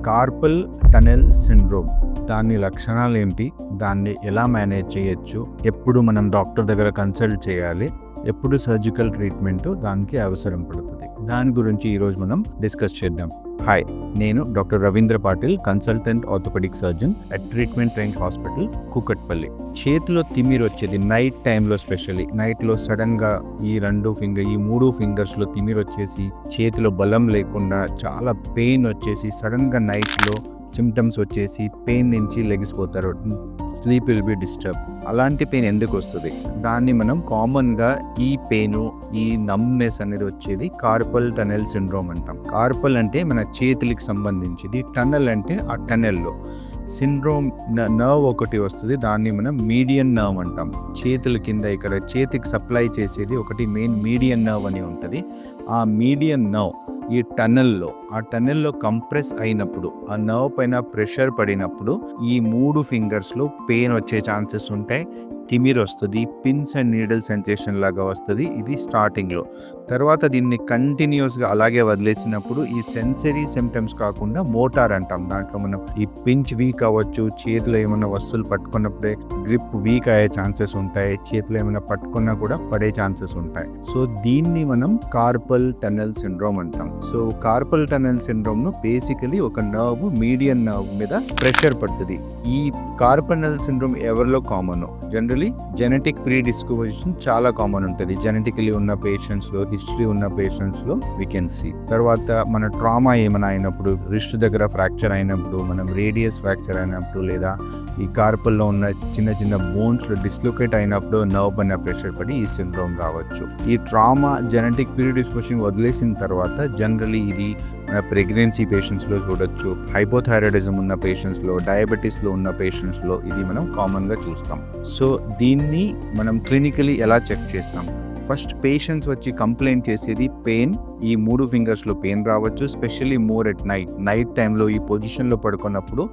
Carpal tunnel syndrome దాని లక్షణాలు ఏంటి, దాన్ని ఎలా మేనేజ్ చేయొచ్చు, ఎప్పుడు మనం డాక్టర్ దగ్గర కన్సల్ట్ చేయాలి, ఎప్పుడు సర్జికల్ ట్రీట్మెంట్ దానికి అవసరం పడుతుంది, దాని గురించి ఈరోజు మనం డిస్కస్ చేద్దాం. హాయ్, నేను doctor Ravindra Patil, consultant orthopaedic surgeon at treatment range hospital, Kukatpally. చేతిలో తిమ్మిరి వచ్చేది నైట్ టైంలో, స్పెషల్లీ నైట్లో సడన్గా ఈ మూడు ఫింగర్స్లో తిమ్మిరి వచ్చేసి చేతిలో బలం లేకుండా చాలా పెయిన్ వచ్చేసి సడన్గా నైట్లో సిమ్టమ్స్ వచ్చేసి పెయిన్ నుంచి లెగిసిపోతారు, స్లీప్ విల్ బి డిస్టర్బ్. అలాంటి పెయిన్ ఎందుకు వస్తుంది? దాన్ని మనం కామన్గా ఈ పెయిన్, ఈ నమ్నెస్ అనేది వచ్చేది కార్పల్ టనెల్ సిండ్రోమ్ అంటాం. కార్పల్ అంటే మన చేతులకి సంబంధించింది, టనెల్ అంటే ఆ టనెల్లో సిండ్రోమ్ నర్వ్ ఒకటి వస్తుంది, దాన్ని మనం మీడియన్ నర్వ్ అంటాం. చేతుల కింద ఇక్కడ చేతికి సప్లై చేసేది ఒకటి మెయిన్ మీడియన్ నర్వ్ అని ఉంటుంది. ఆ మీడియన్ నర్వ్ ఈ టనెల్లో కంప్రెస్ అయినప్పుడు, ఆ నర్వ్ పైన ప్రెషర్ పడినప్పుడు ఈ మూడు ఫింగర్స్లో పెయిన్ వచ్చే ఛాన్సెస్ ఉంటాయి. తిమిర్ వస్తుంది, పిన్స్ అండ్ నీడిల్ సెన్సేషన్ లాగా వస్తుంది. ఇది స్టార్టింగ్లో. తర్వాత దీన్ని కంటిన్యూస్గా అలాగే వదిలేసినప్పుడు ఈ సెన్సరీ సిమ్టమ్స్ కాకుండా మోటార్ అంటాం. దాంట్లో మనం ఈ పించ్ వీక్ అవ్వచ్చు, చేతిలో ఏమైనా వస్తువులు పట్టుకున్నప్పుడే గ్రిప్ వీక్ అయ్యే ఛాన్సెస్ ఉంటాయి, చేతిలో ఏమైనా పట్టుకున్నా కూడా పడే ఛాన్సెస్ ఉంటాయి. సో దీన్ని మనం కార్పల్ టనెల్ సిండ్రోమ్ అంటాం. సో కార్పల్ టనెల్ సిండ్రోమ్ ను బేసికలీ ఒక నర్వ్, మీడియన్ నర్వ్ మీద ప్రెషర్ పడుతుంది. ఈ కార్పల్ టనెల్ సిండ్రోమ్ ఎవరిలో కామన్? జనరలీ జెనెటిక్ ప్రీడిస్పోజిషన్ చాలా కామన్ ఉంటుంది. జెనెటికలీ ఉన్న పేషెంట్స్లో, హిస్టరీ ఉన్న పేషెంట్స్లో వీ కెన్ సీ. తర్వాత మన ట్రామా ఏమైనా అయినప్పుడు, రిస్ట్ దగ్గర ఫ్రాక్చర్ అయినప్పుడు, మనం రేడియస్ ఫ్రాక్చర్ అయినప్పుడు, లేదా ఈ కార్పల్లో ఉన్న చిన్న చిన్న బోన్స్లో డిస్లొకేట్ అయినప్పుడు నర్వ్ పైన ప్రెషర్ పడి ఈ సిండ్రోమ్ రావచ్చు. ఈ ట్రామా జెనెటిక్ ప్రీడిస్పోజిషన్ వదిలేసిన తర్వాత జనరలీ ఇది ప్రెగ్నెన్సీ పేషెంట్స్లో చూడొచ్చు, హైపోథైరాయిడిజం ఉన్న పేషెంట్స్లో, డయాబెటీస్లో ఉన్న పేషెంట్స్లో ఇది మనం కామన్గా చూస్తాం. సో దీన్ని మనం క్లినికలీ ఎలా చెక్ చేస్తాం? ఫస్ట్ పేషెంట్స్ వచ్చి కంప్లైంట్ చేసేది పెయిన్, ఈ మూడు ఫింగర్స్లో పెయిన్ రావచ్చు, స్పెషల్లీ మోర్ ఎట్ నైట్ టైంలో ఈ పొజిషన్లో పడుకున్నప్పుడు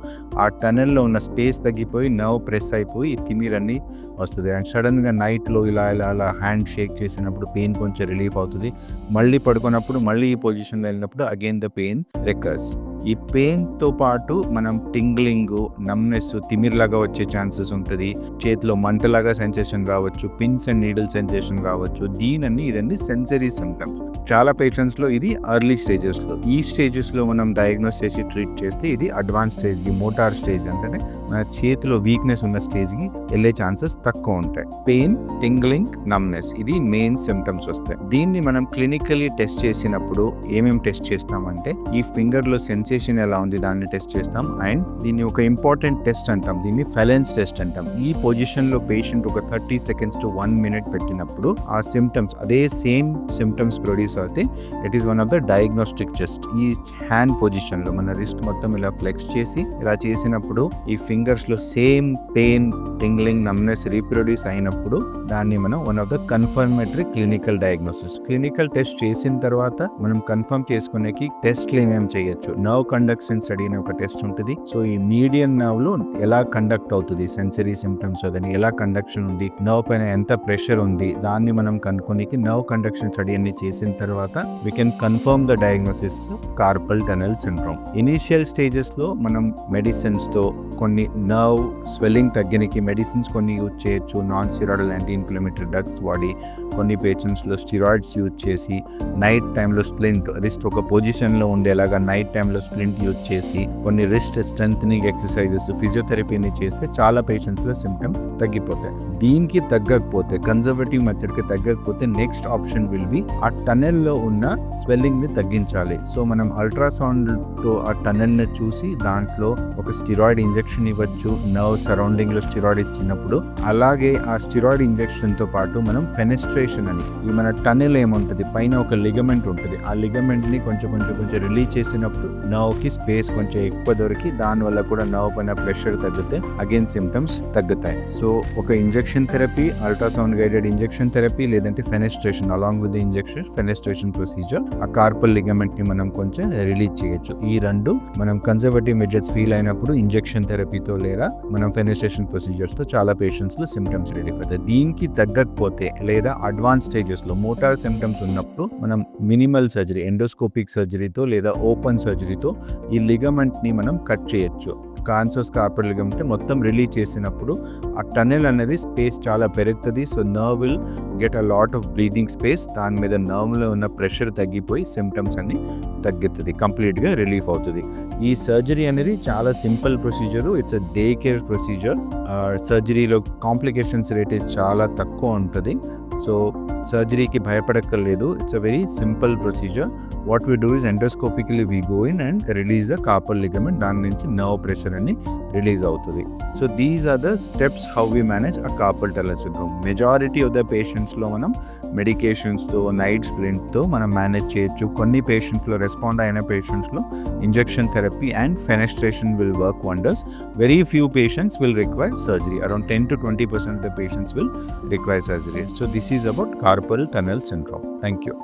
ఆ టనెల్లో ఉన్న స్పేస్ తగ్గిపోయి నర్వ్ ప్రెస్ అయిపోయి తిమ్మిరన్నీ వస్తుంది. అండ్ సడన్గా నైట్లో ఇలా హ్యాండ్ షేక్ చేసినప్పుడు పెయిన్ కొంచెం రిలీఫ్ అవుతుంది. మళ్ళీ పడుకున్నప్పుడు మళ్ళీ ఈ పొజిషన్లో వెళ్ళినప్పుడు అగైన్ ద పెయిన్ రికర్స్. ఈ పెయిన్తో పాటు మనం టింగ్లింగ్, నమ్నెస్, తిమిర్లాగా వచ్చే ఛాన్సెస్ ఉంటుంది. చేతిలో మంటలాగా సెన్సేషన్ రావచ్చు, పిన్స్ అండ్ నీడిల్ సెన్సేషన్ రావచ్చు. ఇదన్నీ సెన్సరీ సిమ్టమ్స్. చాలా పేషెంట్స్లో ఇది ఎర్లీ స్టేజెస్లో. ఈ స్టేజెస్లో మనం డయాగ్నోస్ చేసి ట్రీట్ చేస్తే ఇది అడ్వాన్స్ స్టేజ్కి, మోటార్ స్టేజ్ అంటే మన చేతిలో వీక్నెస్ ఉన్న స్టేజ్కి వెళ్ళే ఛాన్సెస్ తక్కువ ఉంటాయి. పెయిన్, టింగ్లింగ్, నమ్నెస్, ఇది మెయిన్ సిమ్టమ్స్ వస్తాయి. దీన్ని మనం క్లినికలీ టెస్ట్ చేసినప్పుడు ఏమేమి టెస్ట్ చేస్తామంటే ఈ ఫింగర్లో సెన్సేషన్ ఎలా ఉంది దాన్ని టెస్ట్ చేస్తాం. అండ్ దీన్ని ఒక ఇంపార్టెంట్ టెస్ట్ అంటాం, దీన్ని ఫెలెన్స్ టెస్ట్ అంటాం. ఈ పొజిషన్లో పేషెంట్ ఒక 30 seconds to 1 minute పెట్టినప్పుడు ఆ సిమ్టమ్స్, అదే సేమ్ సిమ్టమ్స్ ప్రొడ్యూస్ అవుతాయి. It is one of the diagnostic test. ఈ హ్యాండ్ పొజిషన్లో మన రిస్ట్ మొత్తం ఇలా ఫ్లెక్స్ చేసి ఇలా చేసినప్పుడు ఈ ఫింగర్స్లో same pain, tingling, numbness reproduce అయినప్పుడు దాన్ని మనం one of the confirmatory clinical diagnosis. Clinical test చేసిన తర్వాత మనం కన్ఫర్మ్ చేసుకునేకి టెస్ట్లు ఏమేమి చేయొచ్చు. నర్వ్ కండక్షన్ స్టడీ అనే ఒక టెస్ట్ ఉంటుంది. సో ఈ మీడియన్ నర్వ్ లో ఎలా కండక్ట్ అవుతుంది, సెన్సరీ సిమ్టమ్స్ అదని ఎలా కండక్షన్ ఉంది, నర్వ్ పైన ఎంత ప్రెషర్ ఉంది, దాన్ని మనం కనుక్కోనికి నర్వ్ కండక్షన్ స్టడీ అన్ని చేసిన తర్వాత we can confirm the diagnosis carpal tunnel syndrome. Initial stages లో మనం మెడిసిన్స్ తో కొన్ని నర్వ్ స్వెల్లింగ్ తగ్గడానికి మెడిసిన్స్ కొన్ని యూజ్ చేయొచ్చు. Non steroidal anti inflammatory drugs వాడి, కొన్ని పేషెంట్స్ లో స్టెరాయిడ్స్ యూజ్ చేసి, నైట్ టైంలో స్ప్లింట్, రిస్ట్ ఒక పొజిషన్ లో ఉండేలాగా నైట్ టైంలో స్ప్లింట్ యూజ్ చేసి, కొన్ని రిస్ట్ స్ట్రెంథనింగ్ ఎక్సర్సైజెస్, ఫిజియోథెరపీని చేస్తే చాలా పేషెంట్స్ లో సిమ్టమ్ తగ్గిపోతాయి. దీనికి తగ్గకపోతే, కన్జర్వేటివ్ మెథడ్ కి తగ్గకపోతే నెక్స్ట్ ఆప్షన్ విల్ బి ఆ టనెల్ లో ఉన్న స్వెల్లింగ్ ని తగ్గించాలి. సో మనం అల్ట్రాసౌండ్ తో ఆ టనెల్ ని చూసి దాంట్లో ఒక స్టెరాయిడ్ ఇంజెక్షన్ ఇవ్వచ్చు. నర్వ్ సరౌండింగ్ లో స్టెరాయిడ్ ఇచ్చినప్పుడు, అలాగే ఆ స్టెరాయిడ్ ఇంజెక్షన్ తో పాటు మనం ఫెనెస్ట్రేషన్ అని, ఈ మన టనెల్ ఏముంటది పైన ఒక లిగమెంట్ ఉంటుంది, ఆ లిగమెంట్ ని కొంచెం రిలీజ్ చేసినప్పుడు నర్వ్ కి స్పేస్ కొంచెం ఎక్కువ దొరికి దానివల్ల కూడా నర్వ్ పైన ప్రెషర్ తగ్గితే అగైన్ సిమ్టమ్స్ తగ్గుతాయి. సో ఒక injection therapy, ultrasound guided injection therapy, లేదంటే ఫెనెస్ట్రేషన్ అలాంగ్ విత్ ఇంజెక్షన్ ఫెనెస్ట్రేషన్ ప్రొసీజర్ ఆ కార్పల్ లిగమెంట్ ని మనం కొంచెం రిలీజ్ చేయొచ్చు. ఈ రెండు మనం కన్జర్వేటివ్ మెజర్స్ ఫీల్ అయినప్పుడు ఇంజెక్షన్ థెరపీతో లేదా మనం ఫెనెస్ట్రేషన్ ప్రొసీజర్స్ తో చాలా పేషెంట్స్ లో సిమ్టమ్స్ రిలీఫ్ అవుతాయి. దీనికి తగ్గకపోతే లేదా అడ్వాన్స్ స్టేజెస్ లో మోటార్ సిమ్టమ్స్ ఉన్నప్పుడు మనం మినిమల్ సర్జరీ, ఎండోస్కోపిక్ సర్జరీతో లేదా ఓపెన్ సర్జరీతో ఈ లిగమెంట్ ని మనం కట్ చేయొచ్చు. కాన్సస్ కార్పల్ లిగమెంట్ మొత్తం రిలీజ్ చేసినప్పుడు ఆ టనెల్ అనేది స్పేస్ చాలా పెరుగుతుంది. So nerve will get a lot of breathing space. దాని మీద నర్వ్లో ఉన్న ప్రెషర్ తగ్గిపోయి సిమ్టమ్స్ అన్ని తగ్గుతుంది, కంప్లీట్గా రిలీఫ్ అవుతుంది. ఈ సర్జరీ అనేది చాలా simple procedure. It's a day care procedure. సర్జరీలో కాంప్లికేషన్స్ రేట్ చాలా తక్కువ ఉంటుంది. సో సర్జరీకి భయపడక్కర్లేదు. It's a very simple procedure. What we do is endoscopically we go in and release the carpal ligament. దాని నుంచి nerve pressure అని రిలీజ్ అవుతుంది. So these are the steps how we manage a carpal tunnel syndrome. Majority of the పేషెంట్స్లో మనం మెడికేషన్స్తో, night స్ప్లింట్తో మనం manage చేయొచ్చు. కొన్ని పేషెంట్స్లో, రెస్పాండ్ అయిన పేషెంట్స్లో injection therapy and fenestration will work wonders. Very few patients will require surgery. Around 10 to 20% of the patients will require surgery. So this is about carpal tunnel syndrome. Thank you.